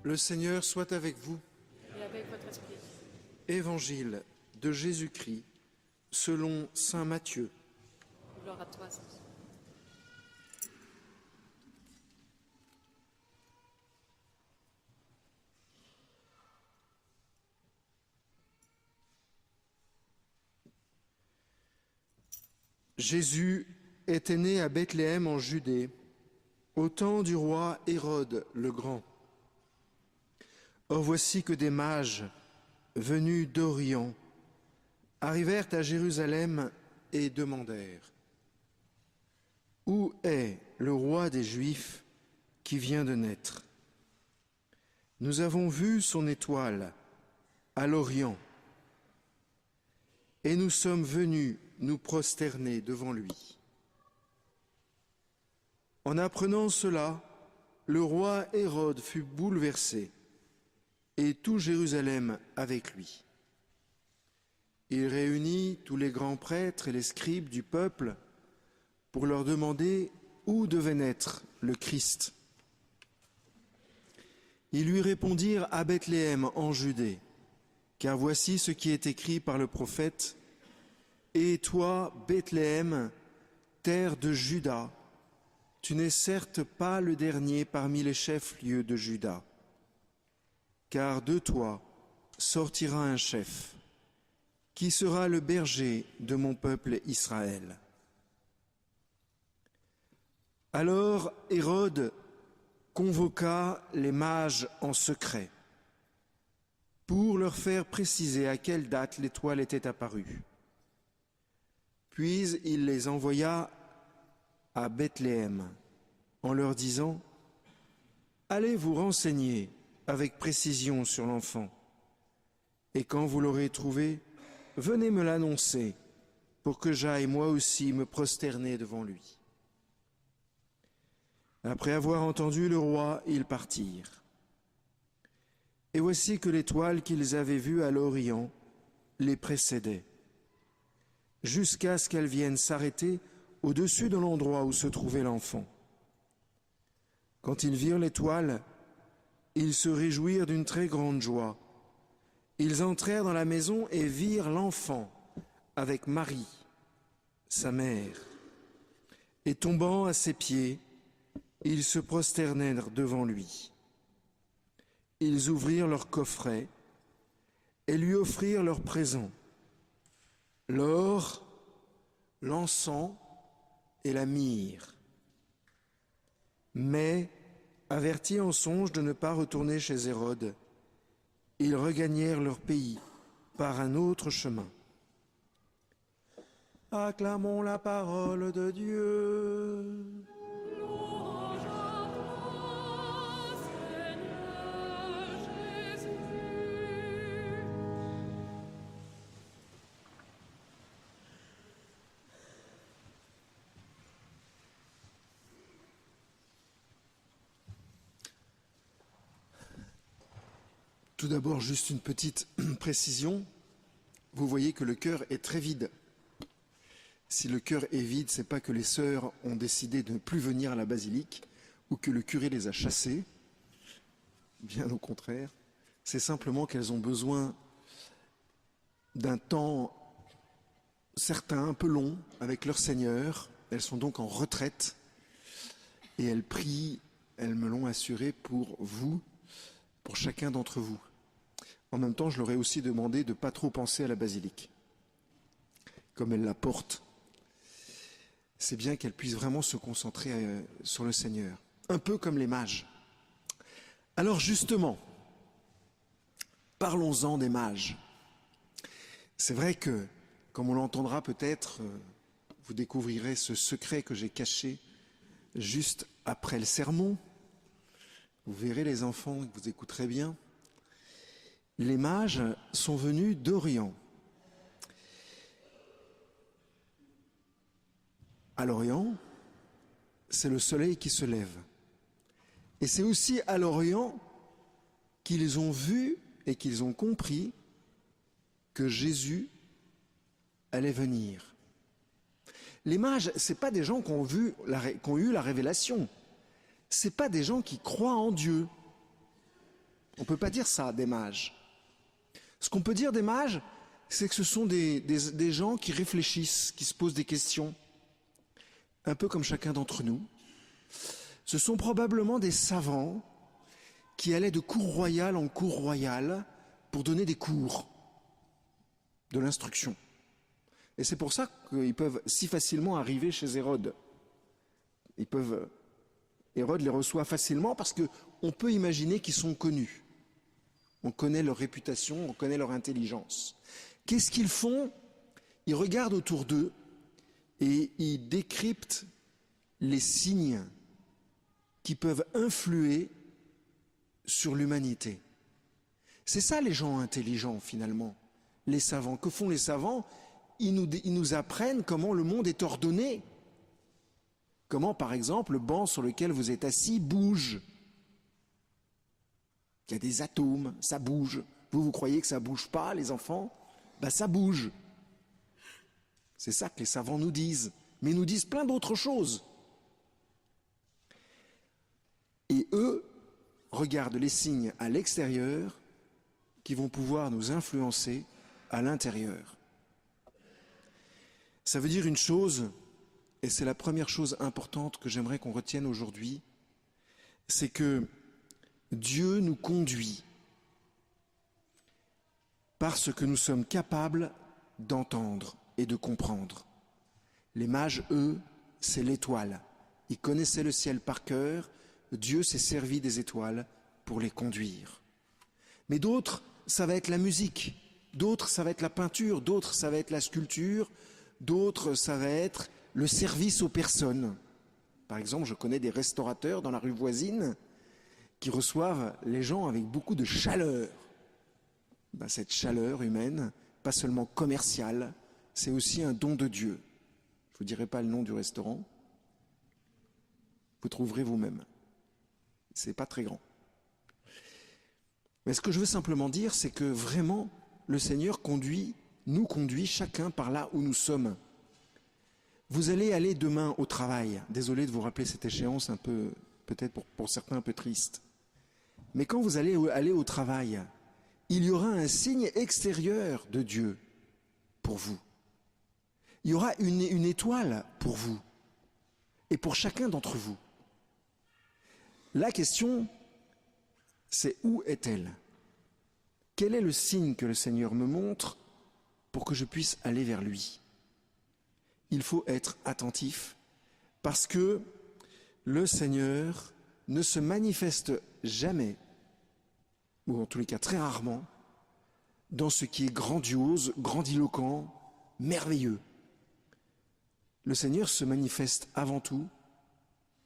Le Seigneur soit avec vous. Et avec votre esprit. Évangile de Jésus-Christ selon saint Matthieu. Gloire à toi, Seigneur. Jésus était né à Bethléem en Judée, au temps du roi Hérode le Grand. Or voici que des mages, venus d'Orient, arrivèrent à Jérusalem et demandèrent : « Où est le roi des Juifs qui vient de naître ? Nous avons vu son étoile à l'Orient et nous sommes venus nous prosterner devant lui. » En apprenant cela, le roi Hérode fut bouleversé, et tout Jérusalem avec lui. Il réunit tous les grands prêtres et les scribes du peuple pour leur demander où devait naître le Christ. Ils lui répondirent : à Bethléem en Judée, car voici ce qui est écrit par le prophète : et toi, Bethléem, terre de Juda, tu n'es certes pas le dernier parmi les chefs-lieux de Juda, car de toi sortira un chef, qui sera le berger de mon peuple Israël. Alors Hérode convoqua les mages en secret pour leur faire préciser à quelle date l'étoile était apparue. Puis il les envoya à Bethléem en leur disant : « Allez vous renseigner avec précision sur l'enfant, et quand vous l'aurez trouvé, venez me l'annoncer pour que j'aille moi aussi me prosterner devant lui. » Après avoir entendu le roi, ils partirent. Et voici que l'étoile qu'ils avaient vue à l'Orient les précédait, jusqu'à ce qu'elle vienne s'arrêter au-dessus de l'endroit où se trouvait l'enfant. Quand ils virent l'étoile, ils se réjouirent d'une très grande joie. Ils entrèrent dans la maison et virent l'enfant avec Marie, sa mère. Et tombant à ses pieds, ils se prosternèrent devant lui. Ils ouvrirent leur coffret et lui offrirent leurs présents : l'or, l'encens et la myrrhe. Mais, avertis en songe de ne pas retourner chez Hérode, ils regagnèrent leur pays par un autre chemin. Acclamons la parole de Dieu. Louange à toi, Seigneur Jésus. Tout d'abord, juste une petite précision. Vous voyez que le chœur est très vide. Si le chœur est vide, c'est pas que les sœurs ont décidé de ne plus venir à la basilique ou que le curé les a chassées. Bien au contraire. C'est simplement qu'elles ont besoin d'un temps certain, un peu long, avec leur Seigneur. Elles sont donc en retraite et elles prient, elles me l'ont assuré, pour vous, pour chacun d'entre vous. En même temps, je leur ai aussi demandé de ne pas trop penser à la basilique. Comme elles la portent, c'est bien qu'elles puissent vraiment se concentrer sur le Seigneur. Un peu comme les mages. Alors justement, parlons-en des mages. C'est vrai que, comme on l'entendra peut-être, vous découvrirez ce secret que j'ai caché juste après le sermon. Vous verrez les enfants, vous écouterez bien. Les mages sont venus d'Orient. À l'Orient, c'est le soleil qui se lève. Et c'est aussi à l'Orient qu'ils ont vu et qu'ils ont compris que Jésus allait venir. Les mages, ce n'est pas des gens qui ont eu la révélation. Ce n'est pas des gens qui croient en Dieu. On ne peut pas dire ça des mages. Ce qu'on peut dire des mages, c'est que ce sont des gens qui réfléchissent, qui se posent des questions, un peu comme chacun d'entre nous. Ce sont probablement des savants qui allaient de cour royale en cour royale pour donner des cours de l'instruction. Et c'est pour ça qu'ils peuvent si facilement arriver chez Hérode. Hérode les reçoit facilement parce qu'on peut imaginer qu'ils sont connus. On connaît leur réputation, on connaît leur intelligence. Qu'est-ce qu'ils font? Ils regardent autour d'eux et ils décryptent les signes qui peuvent influer sur l'humanité. C'est ça les gens intelligents finalement, les savants. Que font les savants? Ils nous apprennent comment le monde est ordonné. Comment par exemple le banc sur lequel vous êtes assis bouge. Il y a des atomes, ça bouge. Vous croyez que ça ne bouge pas, les enfants? Ben ça bouge. C'est ça que les savants nous disent. Mais ils nous disent plein d'autres choses. Et eux regardent les signes à l'extérieur qui vont pouvoir nous influencer à l'intérieur. Ça veut dire une chose, et c'est la première chose importante que j'aimerais qu'on retienne aujourd'hui, c'est que Dieu nous conduit par ce que nous sommes capables d'entendre et de comprendre. Les mages, eux, c'est l'étoile. Ils connaissaient le ciel par cœur. Dieu s'est servi des étoiles pour les conduire. Mais d'autres, ça va être la musique. D'autres, ça va être la peinture. D'autres, ça va être la sculpture. D'autres, ça va être le service aux personnes. Par exemple, je connais des restaurateurs dans la rue voisine qui reçoivent les gens avec beaucoup de chaleur. Ben, cette chaleur humaine, pas seulement commerciale, c'est aussi un don de Dieu. Je ne vous dirai pas le nom du restaurant. Vous trouverez vous-même. C'est pas très grand. Mais ce que je veux simplement dire, c'est que vraiment, le Seigneur nous conduit chacun par là où nous sommes. Vous allez aller demain au travail. Désolé de vous rappeler cette échéance un peu, peut-être pour certains un peu triste. Mais quand vous allez aller au travail, il y aura un signe extérieur de Dieu pour vous. Il y aura une étoile pour vous et pour chacun d'entre vous. La question, c'est où est-elle? Quel est le signe que le Seigneur me montre pour que je puisse aller vers lui? Il faut être attentif parce que le Seigneur ne se manifeste jamais, ou en tous les cas très rarement, dans ce qui est grandiose, grandiloquent, merveilleux. Le Seigneur se manifeste avant tout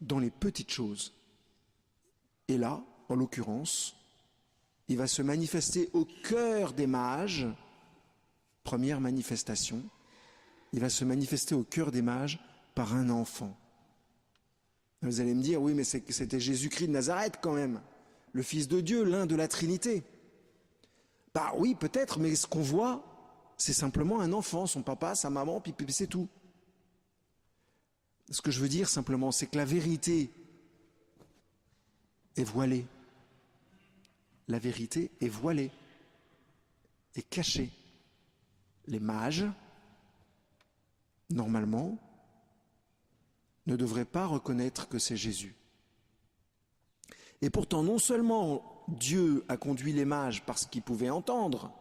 dans les petites choses. Et là, en l'occurrence, il va se manifester au cœur des mages, première manifestation, il va se manifester au cœur des mages par un enfant. Vous allez me dire, oui, mais c'était Jésus-Christ de Nazareth quand même, le Fils de Dieu, l'un de la Trinité. Bah oui, peut-être, mais ce qu'on voit, c'est simplement un enfant, son papa, sa maman, puis c'est tout. Ce que je veux dire simplement, c'est que la vérité est voilée. La vérité est voilée, est cachée. Les mages, normalement, ne devraient pas reconnaître que c'est Jésus. Et pourtant, non seulement Dieu a conduit les mages parce qu'ils pouvaient entendre,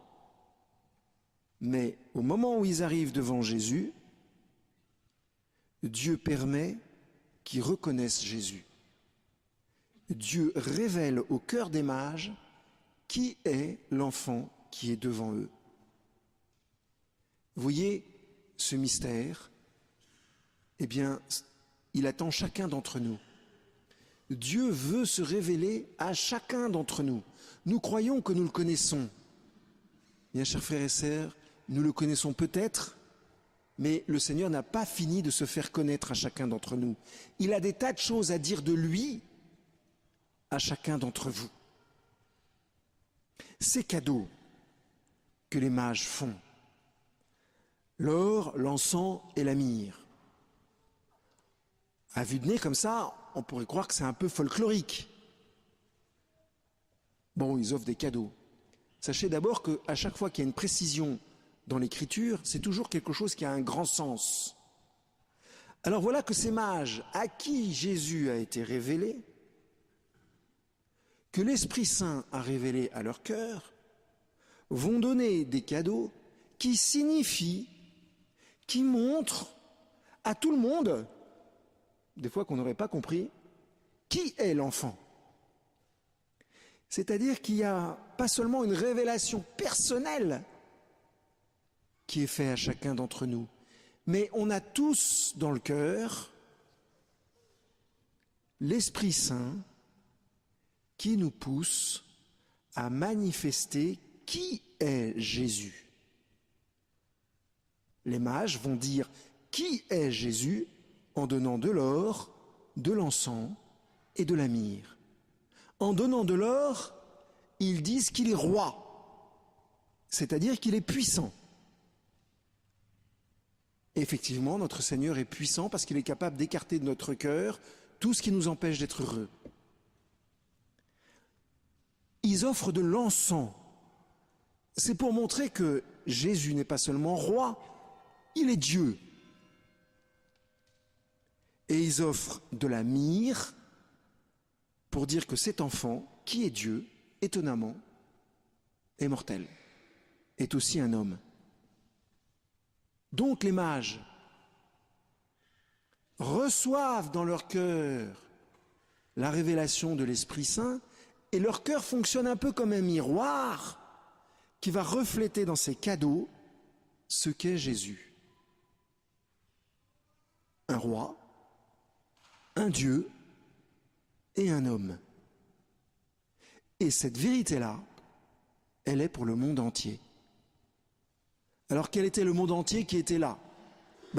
mais au moment où ils arrivent devant Jésus, Dieu permet qu'ils reconnaissent Jésus. Dieu révèle au cœur des mages qui est l'enfant qui est devant eux. Vous voyez ce mystère? Eh bien, il attend chacun d'entre nous. Dieu veut se révéler à chacun d'entre nous. Nous croyons que nous le connaissons. Bien, chers frères et sœurs, nous le connaissons peut-être, mais le Seigneur n'a pas fini de se faire connaître à chacun d'entre nous. Il a des tas de choses à dire de lui à chacun d'entre vous. Ces cadeaux que les mages font, l'or, l'encens et la myrrhe, à vue de nez comme ça, on pourrait croire que c'est un peu folklorique. Bon, ils offrent des cadeaux. Sachez d'abord qu'à chaque fois qu'il y a une précision dans l'écriture, c'est toujours quelque chose qui a un grand sens. Alors voilà que ces mages à qui Jésus a été révélé, que l'Esprit Saint a révélé à leur cœur, vont donner des cadeaux qui signifient, qui montrent à tout le monde, des fois qu'on n'aurait pas compris, qui est l'enfant. C'est-à-dire qu'il n'y a pas seulement une révélation personnelle qui est faite à chacun d'entre nous, mais on a tous dans le cœur l'Esprit Saint qui nous pousse à manifester qui est Jésus. Les mages vont dire qui est Jésus en donnant de l'or, de l'encens et de la myrrhe. En donnant de l'or, ils disent qu'il est roi, c'est-à-dire qu'il est puissant. Et effectivement, notre Seigneur est puissant parce qu'il est capable d'écarter de notre cœur tout ce qui nous empêche d'être heureux. Ils offrent de l'encens. C'est pour montrer que Jésus n'est pas seulement roi, il est Dieu. Et ils offrent de la myrrhe pour dire que cet enfant, qui est Dieu, étonnamment, est mortel, est aussi un homme. Donc les mages reçoivent dans leur cœur la révélation de l'Esprit Saint et leur cœur fonctionne un peu comme un miroir qui va refléter dans ses cadeaux ce qu'est Jésus. Un roi, un Dieu et un homme. Et cette vérité-là, elle est pour le monde entier. Alors quel était le monde entier qui était là?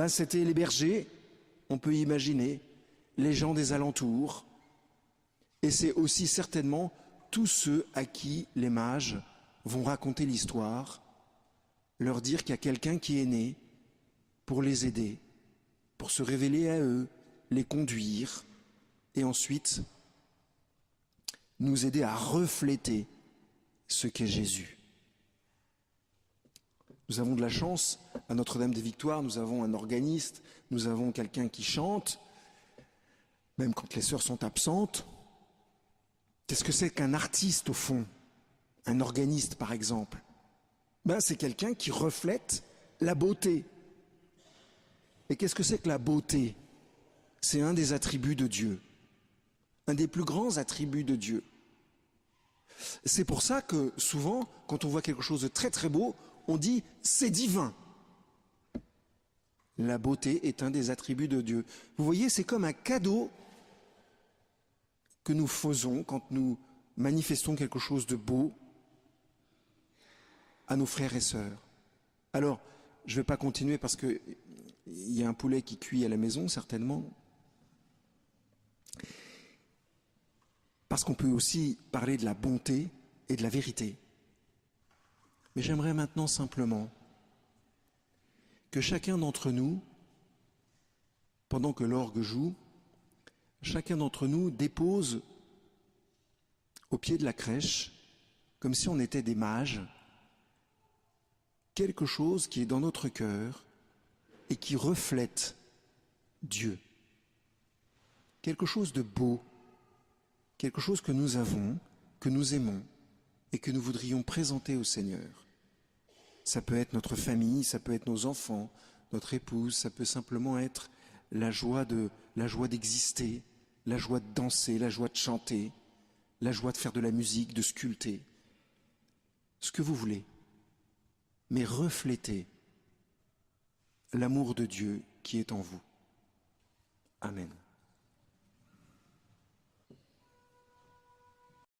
C'était les bergers, on peut imaginer, les gens des alentours, et c'est aussi certainement tous ceux à qui les mages vont raconter l'histoire, leur dire qu'il y a quelqu'un qui est né pour les aider, pour se révéler à eux, les conduire, et ensuite nous aider à refléter ce qu'est Jésus. Nous avons de la chance, à Notre-Dame-des-Victoires, nous avons un organiste, nous avons quelqu'un qui chante, même quand les sœurs sont absentes. Qu'est-ce que c'est qu'un artiste au fond? Un organiste par exemple? C'est quelqu'un qui reflète la beauté. Et qu'est-ce que c'est que la beauté? C'est un des attributs de Dieu, un des plus grands attributs de Dieu. C'est pour ça que souvent, quand on voit quelque chose de très très beau, on dit c'est divin. La beauté est un des attributs de Dieu. Vous voyez, c'est comme un cadeau que nous faisons quand nous manifestons quelque chose de beau à nos frères et sœurs. Alors, je ne vais pas continuer parce qu'il y a un poulet qui cuit à la maison, certainement. Parce qu'on peut aussi parler de la bonté et de la vérité. Mais j'aimerais maintenant simplement que chacun d'entre nous, pendant que l'orgue joue, chacun d'entre nous dépose au pied de la crèche, comme si on était des mages, quelque chose qui est dans notre cœur et qui reflète Dieu. Quelque chose de beau, quelque chose que nous avons, que nous aimons et que nous voudrions présenter au Seigneur. Ça peut être notre famille, ça peut être nos enfants, notre épouse, ça peut simplement être la joie d'exister, la joie de danser, la joie de chanter, la joie de faire de la musique, de sculpter. Ce que vous voulez. Mais reflétez l'amour de Dieu qui est en vous. Amen.